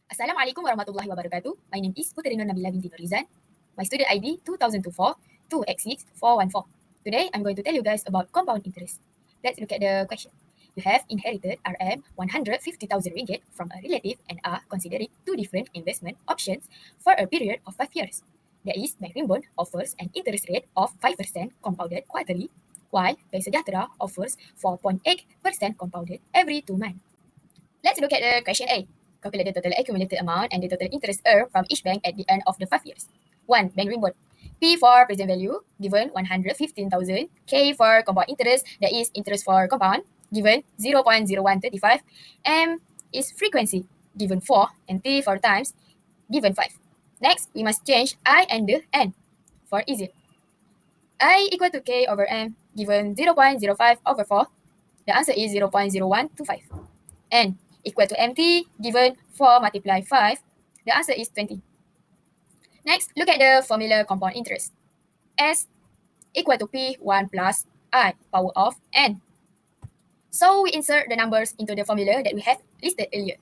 Assalamualaikum warahmatullahi wabarakatuh. My name is Putri Nur Nabila binti Nurizan. My student ID 2024 2X6 414. Today, I'm going to tell you guys about compound interest. Let's look at the question. You have inherited RM 150,000 ringgit from a relative and are considering two different investment options for a period of 5 years. That is, Bank Rimbun offers an interest rate of 5% compounded quarterly, while Bank Sejahtera offers 4.8% compounded every 2 months. Let's look at the question A. Calculate the total accumulated amount and the total interest earned from each bank at the end of the 5 years. 1. Bank Rimbun. P for present value, given 115,000. K for compound interest, that is interest for compound, given 0.0135. M is frequency, given 4. And T for times, given 5. Next, we must change I and the N for easier. I equal to K over M, given 0.05 over 4. The answer is 0.0125. N equal to MT, given 4 multiply 5. The answer is 20. Next, look at the formula compound interest. S equal to P1 plus I power of N. So we insert the numbers into the formula that we have listed earlier.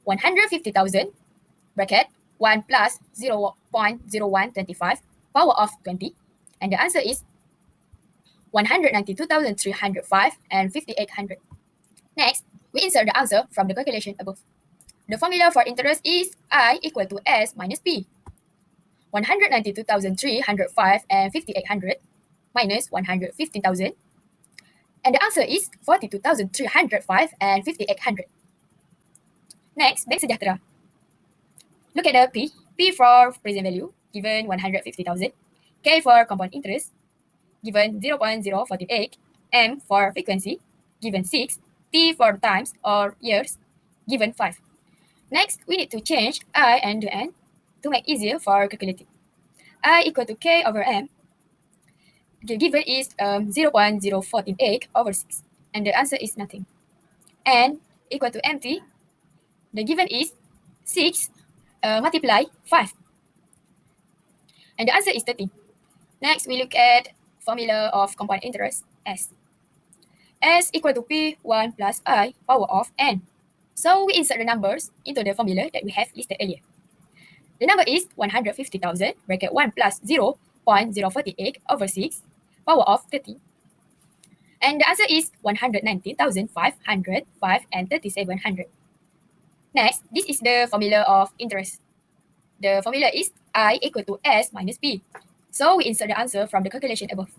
150,000 bracket 1 plus 0.0125 power of 20. And the answer is 192,305 and 5,800. Next, we insert the answer from the calculation above. The formula for interest is I equal to S minus P. 192,305 and 5,800 minus 115,000. And the answer is 42,305 and 5,800. Next, Bank Sejahtera. Look at the P. P for present value, given 150,000. K for compound interest, given 0.048. M for frequency, given 6. T for times or years, given 5. Next, we need to change I and the N to make easier for calculating. I equal to K over M. The given is 0.048 over 6. And the answer is nothing. N equal to MT. The given is 6 multiply 5. And the answer is 30. Next, we look at formula of compound interest, S. S equal to P1 plus I power of N. So we insert the numbers into the formula that we have listed earlier. The number is 150,000 bracket 1 plus 0.048 over 6 power of 30. And the answer is 119,505 and 3,700. Next, this is the formula of interest. The formula is I equal to S minus P. So we insert the answer from the calculation above.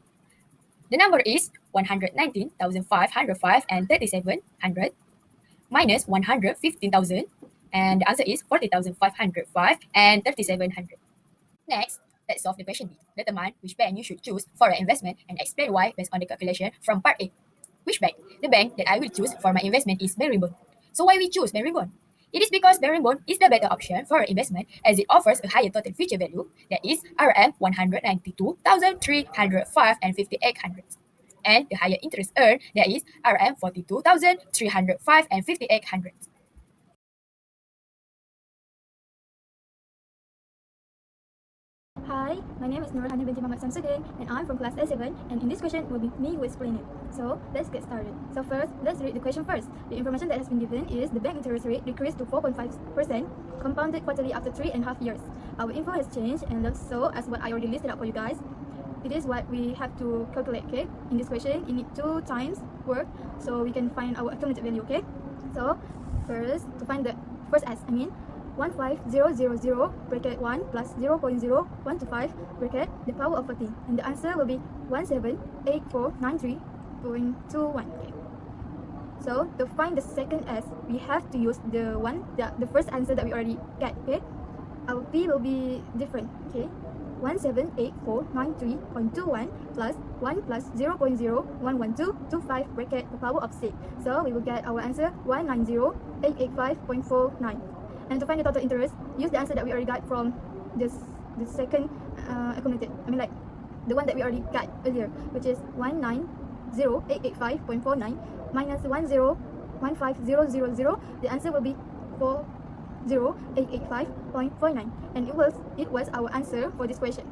The number is 119,505 and 3,700 minus 115,000, and the answer is 40,505 and 3,700. Next, let's solve the question B. Determine which bank you should choose for an investment and explain why based on the calculation from part A. Which bank? The bank that I will choose for my investment is Bank Rimbun. So why we choose Bank Rimbun? It is because Bank Rimbun is the better option for an investment as it offers a higher total future value, that is RM 192,305 and 5,800. And the higher interest earned, that is RM 42,305 and 5,800. Hi, my name is Nurhani binti Muhammad Samsudin and I'm from class A7, and in this question will be me who explain it. So let's get started. So first, let's read the question first. The information that has been given is the bank interest rate decreased to 4.5% compounded quarterly after 3.5 years. Our info has changed, and so as what I already listed out for you guys, it is what we have to calculate, okay? In this question, you need 2 times work so we can find our accumulated value, okay? So first, to find the first S, 15000 bracket 1 plus 0.0125 bracket the power of 14, and the answer will be 178493.21. Okay. So to find the second S, we have to use the first answer that we already get. Okay, our P will be different. Okay, 178493.21 plus 1 plus 0.011225 bracket the power of 6. So we will get our answer 190,885.49. And to find the total interest, use the answer that we already got from the second accumulated. Like the one that we already got earlier, which is 190,885.49 minus 1015000. The answer will be 40885.49, and it was our answer for this question.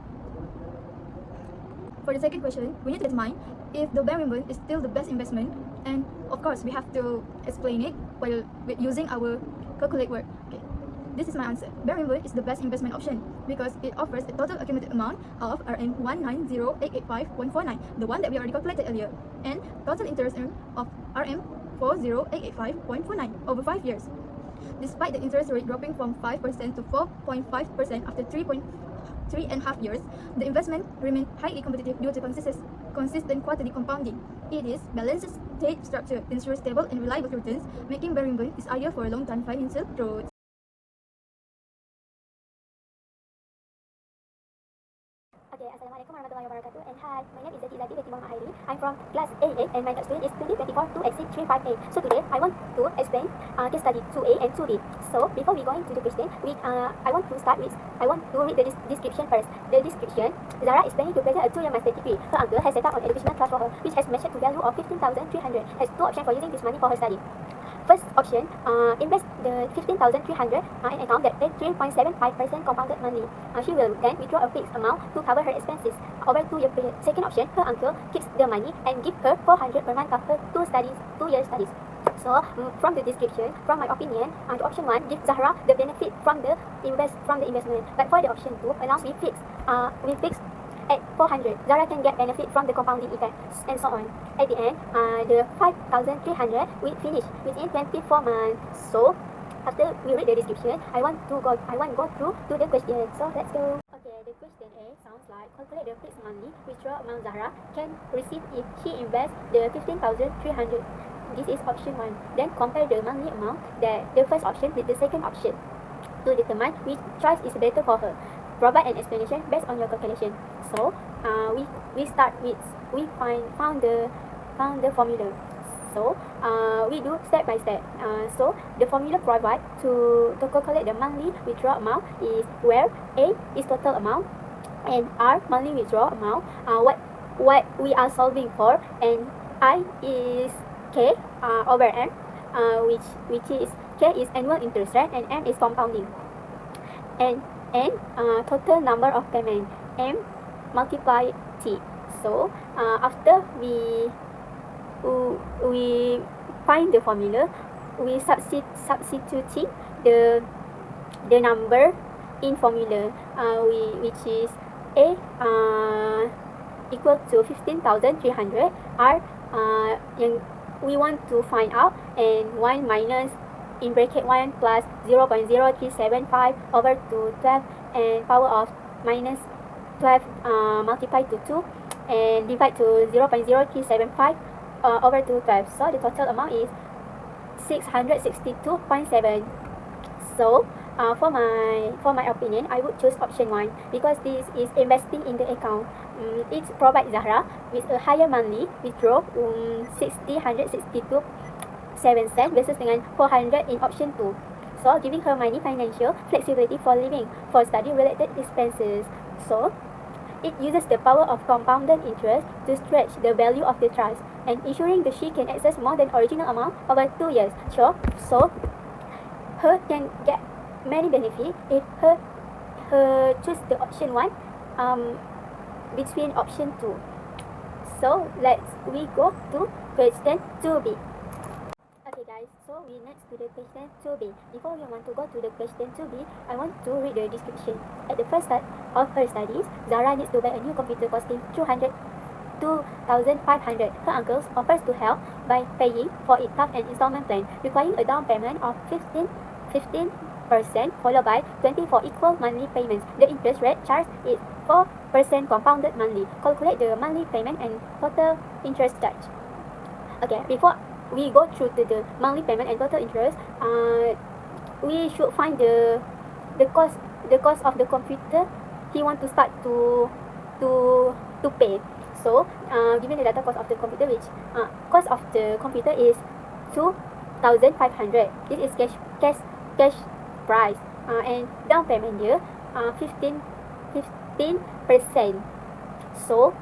For the second question, we need to determine if the Bank Rimbun is still the best investment, and of course we have to explain it while using our calculate work. Okay. This is my answer. Bermuda is the best investment option because it offers a total accumulated amount of RM190885149, the one that we already calculated earlier, and total interest earned of RM40885.49 over 5 years. Despite the interest rate dropping from 5% to 4.5% after 3.5 years, the investment remained highly competitive due to consistent quarterly compounding. It is balanced state structure, ensures stable and reliable returns, making Bermuda is ideal for a long-term financial growth. Okay, Assalamualaikum warahmatullahi wabarakatuh. And hi, my name is Zati Binti Muhammad Hairi. I'm from class A8 and my next student is 2024-2Exit358. So today I want to explain case study 2A and 2B. So before we go into the question, I want to read the description first. The description: Zara is planning to present a 2-year master degree. Her uncle has set up an educational trust for her, which has matured to value of 15,300. Has 2 options for using this money for her study. First option, invest the 15,300 in an account that pays 3.75% compounded monthly. She will then withdraw a fixed amount to cover her expenses over 2-year period. Second option, her uncle keeps the money and give her 400 per month of her 2-year studies. So from the description, from my opinion, the option 1 gives Zahra the benefit from the investment. But for the option 2, allows we fix at 400, Zara can get benefit from the compounding effect, and so on. At the end, the 5,300 will finish within 24 months. So, after we read the description, I want to go through to the question. So, let's go. Okay, the question A sounds like: calculate the fixed monthly withdrawal amount Zahra can receive if she invests the 15,300. This is option 1. Then compare the monthly amount that the first option with the second option to determine which choice is better for her. Provide an explanation based on your calculation. So we start with found the formula. So we do step by step. So the formula provided to calculate the monthly withdrawal amount is where A is total amount and R monthly withdrawal amount. What we are solving for, and I is K over M, which is K is annual interest rate and M is compounding. And total number of payment, M multiply T. So after we find the formula, we substituting the number in formula, which is A equal to 15,300, R yang we want to find out, and 1 minus in bracket 1 plus 0.0375 over to 12 and power of minus 12 multiplied to 2 and divide to 0.0375 over to 12. So the total amount is 662.7. So for my opinion, I would choose option 1 because this is investing in the account. It provides Zahra with a higher monthly withdrawal, 162.7 cents versus dengan 400 in option 2. So giving her money financial flexibility for living, for study related expenses. So it uses the power of compounded interest to stretch the value of the trust and ensuring that she can access more than original amount over 2 years. So her can get many benefits if her choose the option 1 between option 2. So we go to question 2B. Okay guys, so we next to the question 2B. Before we want to go to the question 2B, I want to read the description. At the first start of her studies, Zahra needs to buy a new computer costing 2,500. Her uncle offers to help by paying for it tough and installment plan, requiring a down payment of 15% followed by 24 equal monthly payments. The interest rate charged is 4% compounded monthly. Calculate the monthly payment and total interest charge. Okay, before we go through to the monthly payment and total interest, we should find the cost of the computer he want to start to pay. So given the data cost of the computer, which cost of the computer is 2,500. This is cash price, and down payment here 15%. So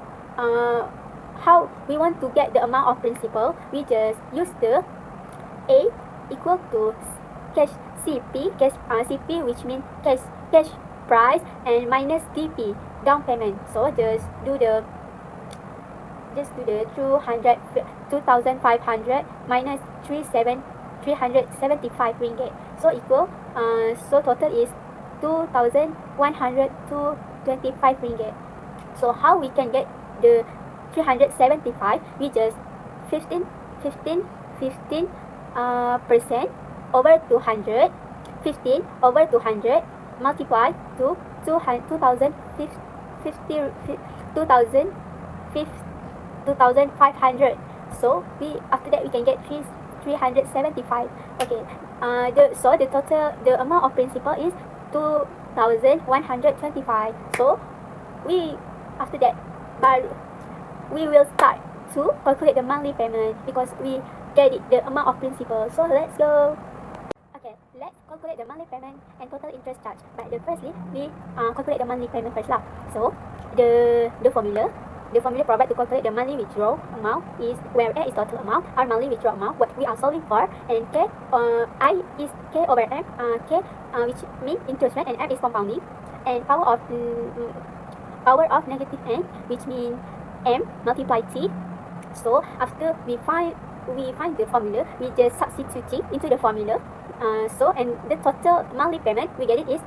how we want to get the amount of principal? We just use the A equal to cash CP, CP, which means cash price, and minus DP, down payment. So just do the 2,500 minus 375 ringgit. So equal, so total is 2,125 ringgit. So how we can get the 375? We just 15 percent over 200, 15 over 200 multiply to 2,500. So we, after that we can get 375. Okay. So the total, the amount of principal is 2,125. So we, after that, we will start to calculate the monthly payment because we get it, the amount of principal. So let's go. Okay, let's calculate the monthly payment and total interest charge. But firstly, we calculate the monthly payment first lah. So the formula provided to calculate the monthly withdrawal amount is where A is total amount, R monthly withdrawal amount, what we are solving for, and K, I is K over M, K which means interest rate, and M is compounding, and power of negative n, which means M multiply T. So after we find the formula, we just substituting into the formula. So and the total monthly payment we get it is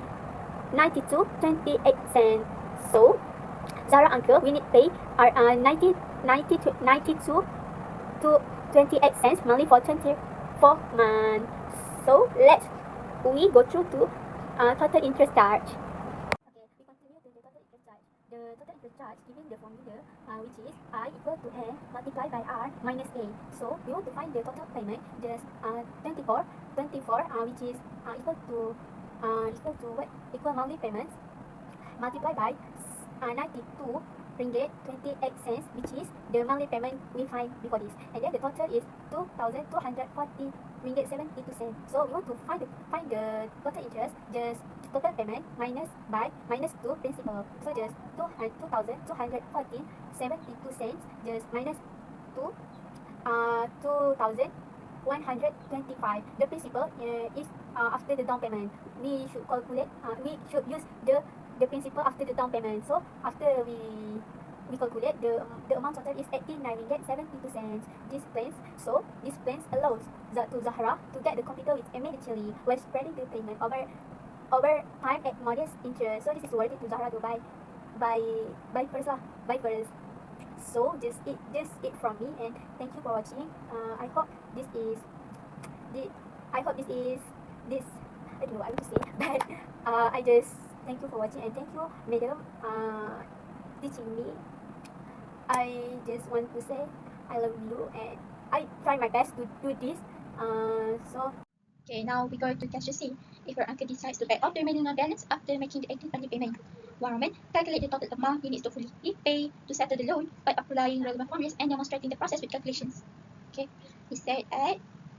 92.28 cents. So Zara uncle, we need pay 92 to 28 cents monthly for 24 months. So let's we go through to total interest charge. Okay, we continue to the total interest charge. The total interest charge giving the formula which is I equal to N multiplied by R minus A. So we want to find the total payment, just 24 which is equal monthly payments multiplied by 92 ringgit 28 cents, which is the monthly payment we find before this, and then the total is 2,240 ringgit 72 cents. So we want to find the total interest, just total payment minus 2 principal. So just 2,240 72 cents just minus 2,125. The principal is after the down payment. We should calculate. We should use the principal after the down payment. So after we calculate, the amount total is 89 ringgit 72 cents. This plans allows to Zahra to get the capital immediately when spreading the payment over time at modest interest. So this is worth it to Zahra to buy first. So just it from me, and thank you for watching. I hope this is I don't know what I want to say, but I just thank you for watching, and thank you, madam, teaching me. I just want to say I love you, and I try my best to do this. Okay, now we go to question C. If your uncle decides to pay off the remaining loan balance after making the 18th monthly payment, Warman, calculate the total amount he needs to fully repay to settle the loan by applying relevant formulas and demonstrating the process with calculations. Okay, he said that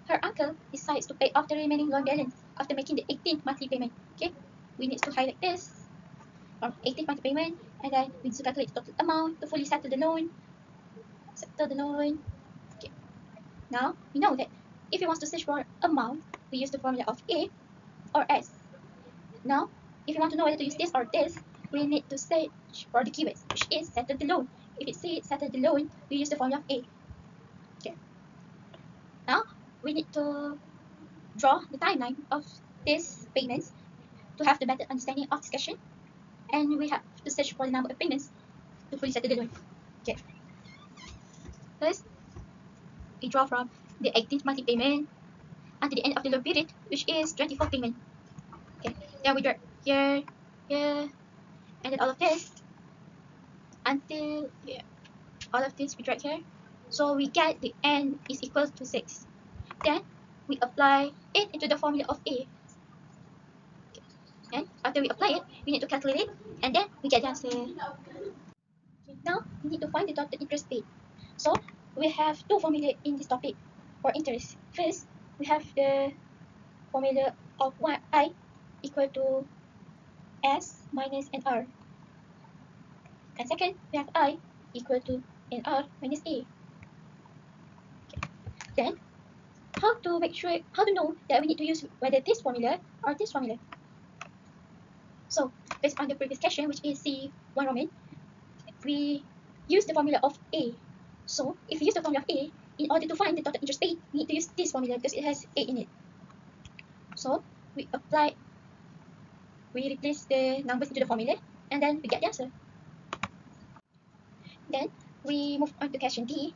her uncle decides to pay off the remaining loan balance after making the 18th monthly payment. Okay, we need to highlight this from 18th monthly payment, and then we need to calculate the total amount to fully settle the loan. Okay, now we know that if he wants to search for amount, we use the formula of A or S. Now, if you want to know whether to use this or this, we need to search for the keywords, which is settle the loan. If it says settle the loan, we use the formula of A. Okay. Now, we need to draw the timeline of these payments to have the better understanding of this question, and we have to search for the number of payments to fully settle the loan. Okay. First, we draw from the 18th monthly payment until the end of the loan period, which is 24 payment. Okay. Then we draw here, and then all of this until here. All of this we drag here. So we get the n is equal to 6. Then we apply it into the formula of A. Okay. And after we apply it, we need to calculate it, and then we get the answer. Okay. Now we need to find the total interest paid. So we have two formulas in this topic for interest. First, we have the formula of I equal to S minus NR. And second, we have I equal to NR minus A. Okay. Then, how to know that we need to use whether this formula or this formula? So, based on the previous question, which is C1 Roman, we use the formula of A. So, if we use the formula of A, in order to find the total interest paid, we need to use this formula because it has A in it. So we replace the numbers into the formula, and then we get the answer. Then we move on to question D.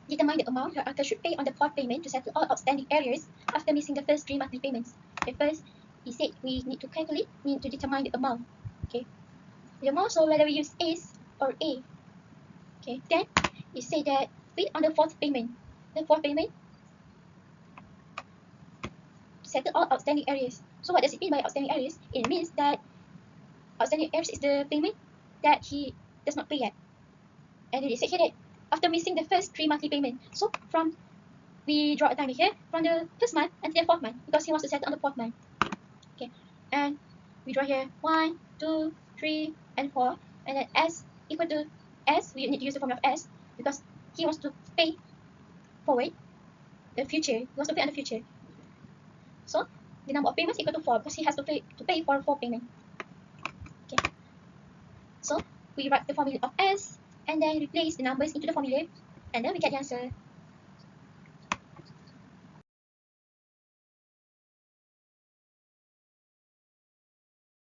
Determine the amount your uncle should pay on the fourth payment to settle all outstanding arrears after missing the first 3 monthly payments. Okay, first, he said we need to determine the amount. Okay, the amount, so whether we use S or A. Okay, then he said that wait on the fourth payment. The fourth payment settle all outstanding arrears. So what does it mean by outstanding arrears? It means that outstanding arrears is the payment that he does not pay yet. And then it said here that after missing the first 3 monthly payment. So we draw a timer here from the first month until the fourth month because he wants to settle on the fourth month. Okay, and we draw here 1, 2, 3, and 4, and then S equal to S. We need to use the formula of S because he wants to pay forward the future. He wants to pay on the future. So the number of payments equal to 4 because he has to pay for 4 payments. Okay, so we write the formula of S and then replace the numbers into the formula, and then we get the answer.